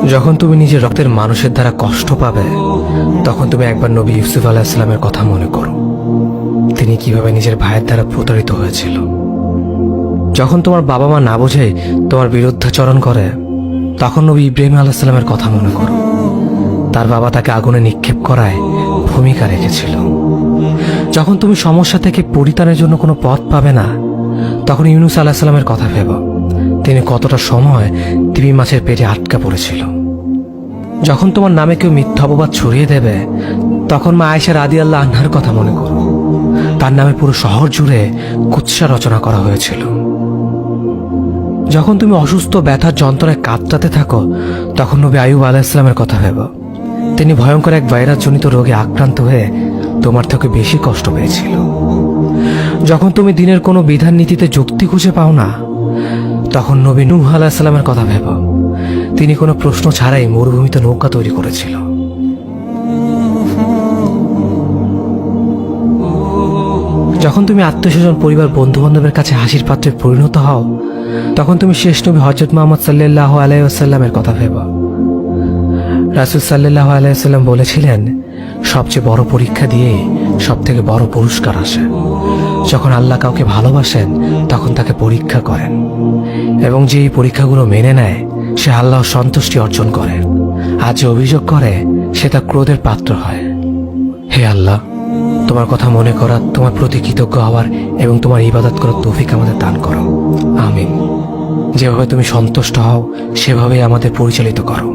যখন তুমি নিজের রক্তের মানুষের দ্বারা কষ্ট পাবে, তখন তুমি একবার নবী ইউসুফ আলাইহিস সালামের কথা মনে করো। তিনি কিভাবে নিজের ভাইয়ের দ্বারা প্রতারিত হয়েছিল। যখন তোমার বাবা মা না বোঝে তোমার বিরুদ্ধাচরণ করে, তখন নবী ইব্রাহিম আলাইহিস সালামের কথা মনে করো। তার বাবা তাকে আগুনে নিক্ষেপ করায় ভূমিকা রেখেছিল। যখন তুমি সমস্যা থেকে পরিত্রাণের জন্য কোনো পথ পাবে না, তখন ইউনুস আলাইহিস সালামের কথা ভেবো। তিনি কতটা সময় তিমি মাছের পেটে আটকা পড়েছিল। যখন তোমার নামে কেউ মিথ্যা অপবাদ ছড়িয়ে দেবে, তখন মা আয়েশা রাদিয়াল্লাহু আনহার কথা মনে করো। তার নামে পুরো শহর জুড়ে কুৎসা রচনা করা হয়েছিল। যখন তুমি অসুস্থ ব্যথার যন্ত্রণায় কাতরাতে থাকো, তখন নবী আইয়ুব আলাইহিস সালামের কথা ভেবো। তিনি ভয়ঙ্কর এক ভাইরাসজনিত রোগে আক্রান্ত হয়ে তোমার থেকে বেশি কষ্ট পেয়েছিল। যখন তুমি দিনের কোনো বিধান নীতিতে যুক্তি খুঁজে পাও না, তখন নবী নূহ আলাইহিস সালামের কথা ভেবো। তিনি কোনো প্রশ্ন ছাড়াই মরুভূমিতে নৌকা তৈরি করেছিল। যখন তুমি আত্মীয়স্বজন, পরিবার, বন্ধু বান্ধবের কাছে হাসির পাত্রে পরিণত হও, তখন তুমি শেষ নবী হযরত মুহাম্মদ সাল্লাল্লাহু আলাইহি ওয়াসাল্লামের কথা ভেবো। রাসূল সাল্লাল্লাহু আলাইহি ওয়াসাল্লাম বলেছিলেন, সবচেয়ে বড় পরীক্ষা দিয়ে সবথেকে বড় পুরস্কার আসে। যখন আল্লাহ কাউকে ভালোবাসেন, তখন তাকে পরীক্ষা করেন, এবং যে এই পরীক্ষাগুলো মেনে নেয়, সে আল্লাহর সন্তুষ্টি অর্জন করে। আর যে অভিযোগ করে, সে তার ক্রোধের পাত্র হয়। হে আল্লাহ, তোমার কথা মনে করা, তোমার প্রতি কৃতজ্ঞ হওয়ার এবং তোমার ইবাদত করার তৌফিক আমাদের দান করো। আমিন। যেভাবে তুমি সন্তুষ্ট হও, সেভাবেই আমাদের পরিচালিত করো।